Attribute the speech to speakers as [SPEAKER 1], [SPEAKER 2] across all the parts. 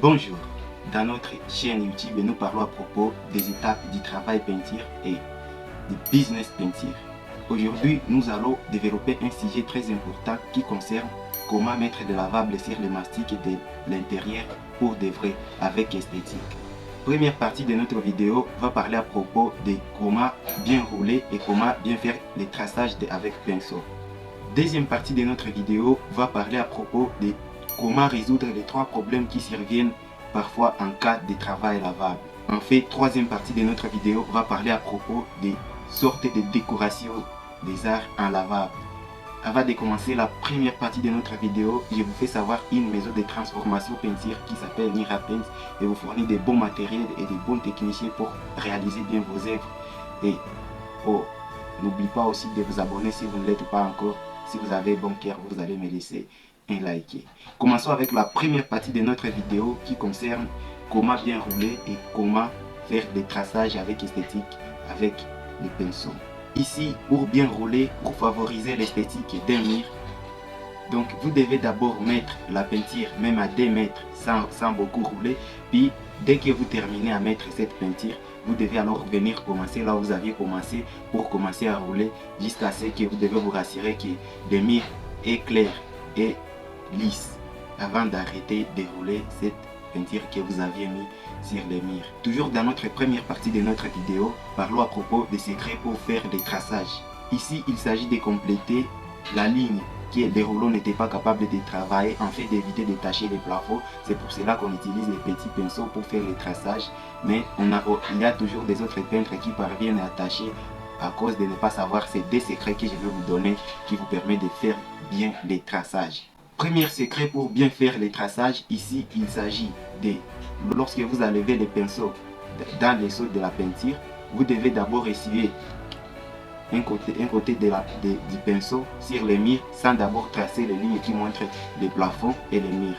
[SPEAKER 1] Bonjour, dans notre chaîne YouTube, nous parlons à propos des étapes du travail peinture et du business peinture. Aujourd'hui, nous allons développer un sujet très important qui concerne comment mettre de lavable sur le mastic de l'intérieur pour de vrai avec esthétique. Première partie de notre vidéo va parler à propos de comment bien rouler et comment bien faire les traçages avec pinceau. Deuxième partie de notre vidéo va parler à propos de comment résoudre les trois problèmes qui surviennent parfois en cas de travail lavable. En fait, troisième partie de notre vidéo va parler à propos des sortes de décorations des arts en lavable. Avant de commencer la première partie de notre vidéo, je vous fais savoir une maison de transformation peinture qui s'appelle Nira Paints et vous fournit des bons matériels et des bons techniciens pour réaliser bien vos œuvres. Et n'oubliez pas aussi de vous abonner si vous ne l'êtes pas encore. Si vous avez bon cœur, vous allez me laisser un like. Commençons avec la première partie de notre vidéo qui concerne comment bien rouler et comment faire des traçages avec esthétique avec les pinceaux. Ici, pour bien rouler, pour favoriser l'esthétique d'un mur, donc vous devez d'abord mettre la peinture même à 2 mètres sans beaucoup rouler. Puis dès que vous terminez à mettre cette peinture, vous devez alors venir commencer là où vous aviez commencé pour commencer à rouler jusqu'à ce que vous devez vous rassurer que le mur est clair et lisse avant d'arrêter de rouler cette peinture que vous aviez mis sur le mur. Toujours dans notre première partie de notre vidéo, parlons à propos des secrets pour faire des traçages. Ici, il s'agit de compléter la ligne que les rouleaux n'étaient pas capables de travailler en fait d'éviter de tacher les plafonds. C'est pour cela qu'on utilise les petits pinceaux pour faire les traçages. Mais il y a toujours des autres peintres qui parviennent à tâcher à cause de ne pas savoir ces deux secrets que je vais vous donner qui vous permettent de faire bien les traçages. Premier secret pour bien faire les traçages, ici il s'agit de, lorsque vous enlevez les pinceaux dans les seaux de la peinture, vous devez d'abord essuyer un côté du pinceau sur les murs sans d'abord tracer les lignes qui montrent les plafonds et les murs.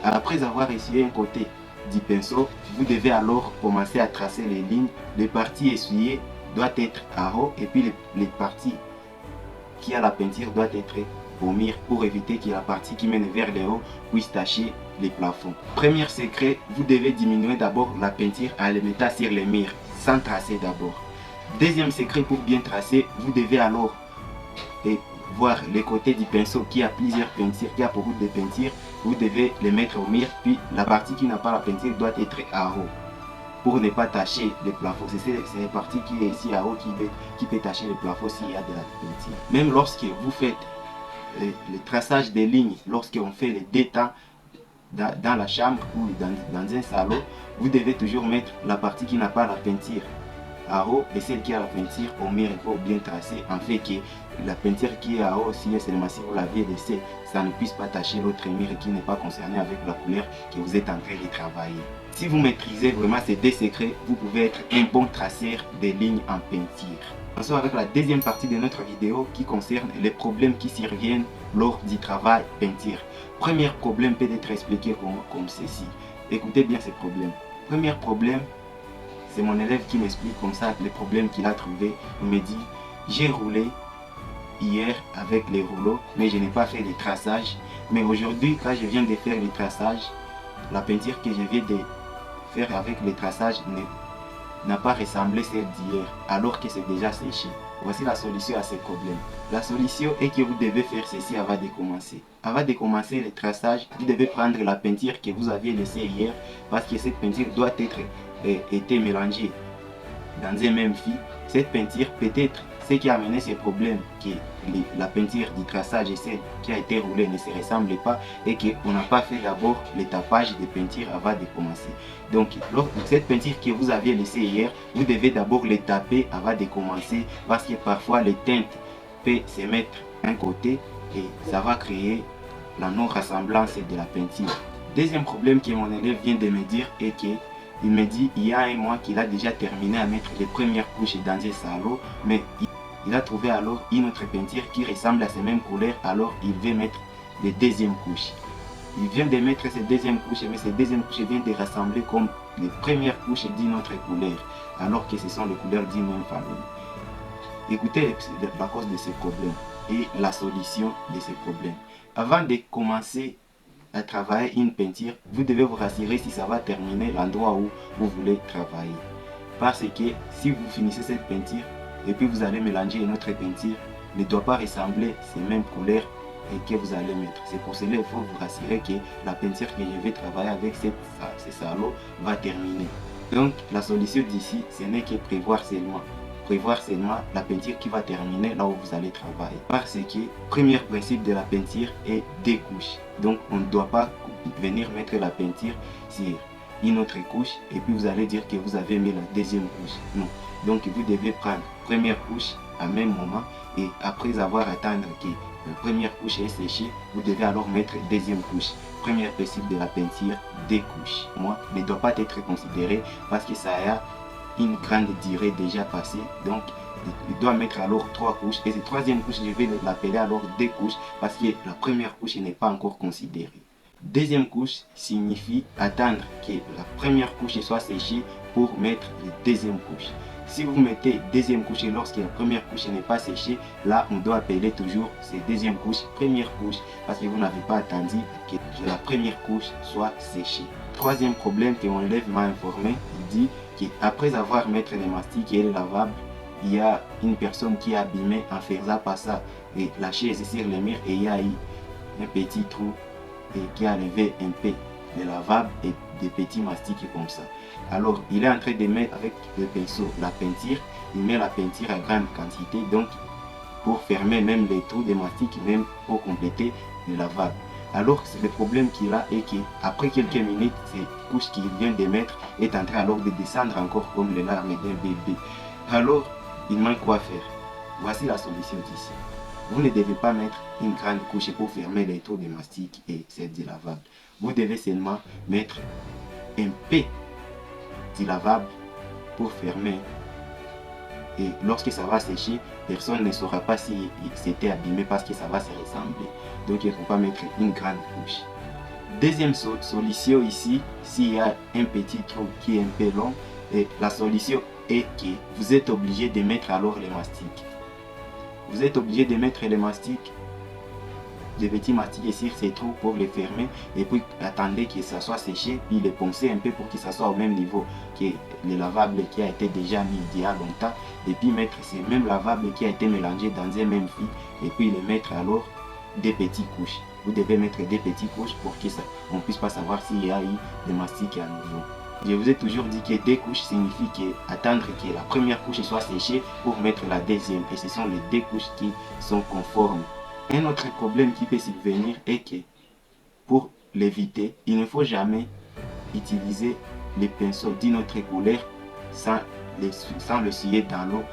[SPEAKER 1] Après avoir essuyé un côté du pinceau, vous devez alors commencer à tracer les lignes. Les parties essuyées doivent être à haut et puis les parties qui a la peinture doivent être au mur pour éviter que la partie qui mène vers le haut puisse tacher les plafonds. Premier secret, vous devez diminuer d'abord la peinture en le mettant sur les murs sans tracer d'abord. Deuxième secret pour bien tracer, vous devez alors voir les côtés du pinceau qui a plusieurs peintures, qui a beaucoup de peintures, vous devez les mettre au mur, puis la partie qui n'a pas la peinture doit être à haut pour ne pas tacher les plafonds. C'est la partie qui est ici à haut qui peut tacher les plafonds s'il y a de la peinture. Même lorsque vous faites le traçage des lignes, lorsqu'on fait les détents dans la chambre ou dans un salon, vous devez toujours mettre la partie qui n'a pas la peinture à haut et celle qui a la peinture au mur. Il faut bien tracer en fait que la peinture qui est à haut, si seulement si vous l'aviez laissé, ça ne puisse pas tacher l'autre mur qui n'est pas concerné avec la couleur que vous êtes en train de travailler. Si vous maîtrisez vraiment ces deux secrets, vous pouvez être un bon traceur des lignes en peinture. Commençons avec la deuxième partie de notre vidéo qui concerne les problèmes qui surviennent lors du travail peinture. Premier problème peut être expliqué comme ceci. Écoutez bien ces problèmes. Premier problème, c'est mon élève qui m'explique comme ça les problèmes qu'il a trouvé. Il me dit, j'ai roulé hier avec les rouleaux, mais je n'ai pas fait les traçages. Mais aujourd'hui, quand je viens de faire les traçages, la peinture que je viens de faire avec les traçages n'a pas ressemblé à celle d'hier, alors que c'est déjà séché. Voici la solution à ce problème. La solution est que vous devez faire ceci avant de commencer. Avant de commencer les traçages, vous devez prendre la peinture que vous aviez laissée hier, parce que cette peinture doit être mélangée dans un même fil. Cette peinture, peut-être, ce qui a amené ces problèmes, que la peinture du traçage et celle qui a été roulée ne se ressemblent pas et qu'on n'a pas fait d'abord le tapage de peinture avant de commencer. Donc, cette peinture que vous aviez laissée hier, vous devez d'abord les taper avant de commencer parce que parfois les teintes peuvent se mettre d'un côté et ça va créer la non-ressemblance de la peinture. Deuxième problème que mon élève vient de me dire est que il me dit il y a un mois qu'il a déjà terminé à mettre les premières couches dans un salon, mais il a trouvé alors une autre peinture qui ressemble à ces mêmes couleurs, alors il veut mettre les deuxièmes couches. Il vient de mettre ces deuxièmes couches, mais ces deuxièmes couches viennent de rassembler comme les premières couches d'une autre couleur, alors que ce sont les couleurs d'une même famille. Écoutez la cause de ces problèmes et la solution de ces problèmes. Avant de commencer à travailler une peinture, vous devez vous rassurer si ça va terminer l'endroit où vous voulez travailler. Parce que si vous finissez cette peinture et puis vous allez mélanger une autre peinture, ne doit pas ressembler ces mêmes couleurs et que vous allez mettre. C'est pour cela qu'il faut vous rassurer que la peinture que je vais travailler avec ces salauds va terminer. Donc la solution d'ici, ce n'est que prévoir seulement la peinture qui va terminer là où vous allez travailler. Parce que premier principe de la peinture est deux couches. Donc on ne doit pas venir mettre la peinture sur une autre couche et puis vous allez dire que vous avez mis la deuxième couche. Non. Donc vous devez prendre première couche à même moment et après avoir attendu que la première couche est séchée, vous devez alors mettre deuxième couche. Premier principe de la peinture, deux couches. Moi, ne doit pas être considéré parce que ça a une grande durée déjà passée. Donc, il doit mettre alors trois couches. Et cette troisième couche, je vais l'appeler alors deux couches parce que la première couche n'est pas encore considérée. Deuxième couche signifie attendre que la première couche soit séchée pour mettre la deuxième couche. Si vous mettez deuxième couche et lorsque la première couche n'est pas séchée, là on doit appeler toujours cette deuxième couche première couche parce que vous n'avez pas attendu que la première couche soit séchée. Troisième problème que mon élève m'a informé, il dit qu'après avoir mis les mastiques et les lavables, il y a une personne qui a abîmé en faisant pas ça et la chaise sur le mur et il y a eu un petit trou et qui a levé un peu de lavable et des petits mastiques comme ça. Alors il est en train de mettre avec le pinceau la peinture, il met la peinture à grande quantité donc pour fermer même les trous de mastic, même pour compléter le lavable. Alors le problème qu'il a est qu'après quelques minutes, cette couche qu'il vient de mettre est en train alors de descendre encore comme les larmes d'un bébé. Alors il manque quoi faire. Voici la solution d'ici. Vous ne devez pas mettre une grande couche pour fermer les trous de mastic et celle du lavable. Vous devez seulement mettre un peu du lavable pour fermer. Et lorsque ça va sécher, personne ne saura pas si c'était abîmé parce que ça va se ressembler. Donc il ne faut pas mettre une grande couche. Deuxième solution ici, s'il y a un petit trou qui est un peu long, et la solution est que vous êtes obligé de mettre alors les mastiques. Vous êtes obligé de mettre les mastiques, des petits mastiques sur ces trous pour les fermer et puis attendez que ça soit séché, puis les poncer un peu pour que ça soit au même niveau que le lavable qui a été déjà mis il y a longtemps et puis mettre ces mêmes lavables qui a été mélangé dans un même fil et puis les mettre alors des petites couches. Vous devez mettre des petites couches pour que on ne puisse pas savoir s'il y a eu des mastiques à nouveau. Je vous ai toujours dit que deux couches signifie attendre que la première couche soit séchée pour mettre la deuxième et ce sont les deux couches qui sont conformes. Un autre problème qui peut subvenir est que pour l'éviter, il ne faut jamais utiliser les pinceaux d'une autre couleur sans le suyer dans l'eau.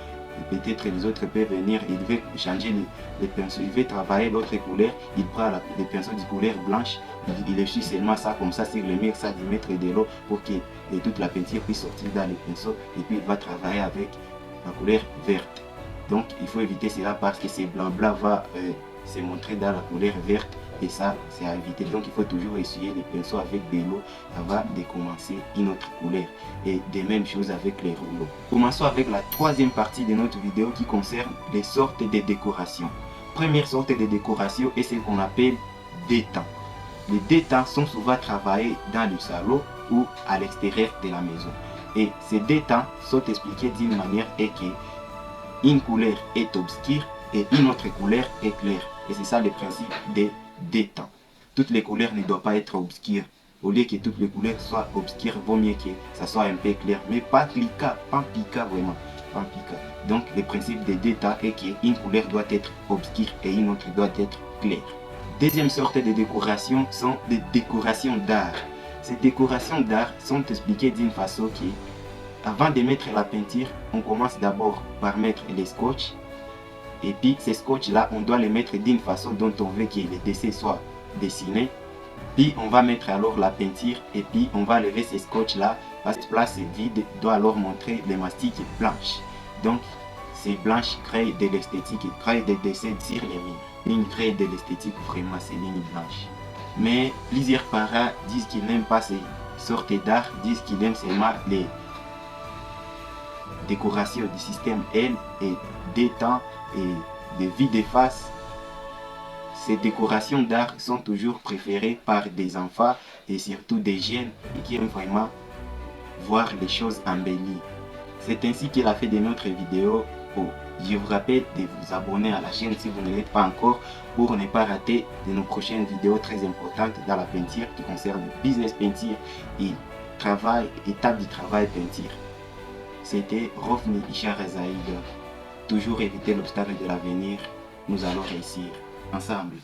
[SPEAKER 1] Peut-être les autres peuvent venir, il veut changer les pinceaux, il veut travailler l'autre couleur, il prend les pinceaux de couleur blanche, il essuie seulement ça comme ça sur le mur, ça de mettre de l'eau pour que toute la peinture puisse sortir dans les pinceaux et puis il va travailler avec la couleur verte. Donc il faut éviter cela parce que ce blanc va se montrer dans la couleur verte et ça c'est à éviter. Donc il faut toujours essuyer les pinceaux avec de l'eau avant de commencer une autre couleur et de même chose avec les rouleaux. Commençons avec la troisième partie de notre vidéo qui concerne les sortes de décorations. Première sorte de décoration est ce qu'on appelle des temps. Les détents sont souvent travaillés dans le salon ou à l'extérieur de la maison et ces détents sont expliqués d'une manière et que une couleur est obscure et une autre couleur est claire. Et c'est ça le principe des détents. Toutes les couleurs ne doivent pas être obscures. Au lieu que toutes les couleurs soient obscures, vaut mieux que ça soit un peu clair. Mais pas pica vraiment. Pas pica. Donc le principe des détents est qu'une couleur doit être obscure et une autre doit être claire. Deuxième sorte de décoration sont des décorations d'art. Ces décorations d'art sont expliquées d'une façon qui avant de mettre la peinture, on commence d'abord par mettre les scotch. Et puis ces scotch là, on doit les mettre d'une façon dont on veut que les dessins soient dessinés. Puis on va mettre alors la peinture et puis on va lever ces scotch là. Parce que cette place vide doit alors montrer les mastiques blanches. Donc ces blanches créent de l'esthétique et créent des dessins sur les murs. Ils créent de l'esthétique vraiment ces lignes blanches. Mais plusieurs parents disent qu'ils n'aiment pas ces sortes d'art, disent qu'ils aiment seulement les décoration du système L et des temps et de vie de face ces décorations d'art sont toujours préférées par des enfants et surtout des jeunes et qui aiment vraiment voir les choses embellies. C'est ainsi qu'il a fait de notre vidéo. Je vous rappelle de vous abonner à la chaîne si vous ne l'êtes pas encore pour ne pas rater de nos prochaines vidéos très importantes dans la peinture qui concerne le business peinture et étape du travail peinture. C'était Rovni Ishar Zaïd. Toujours éviter l'obstacle de l'avenir. Nous allons réussir ensemble.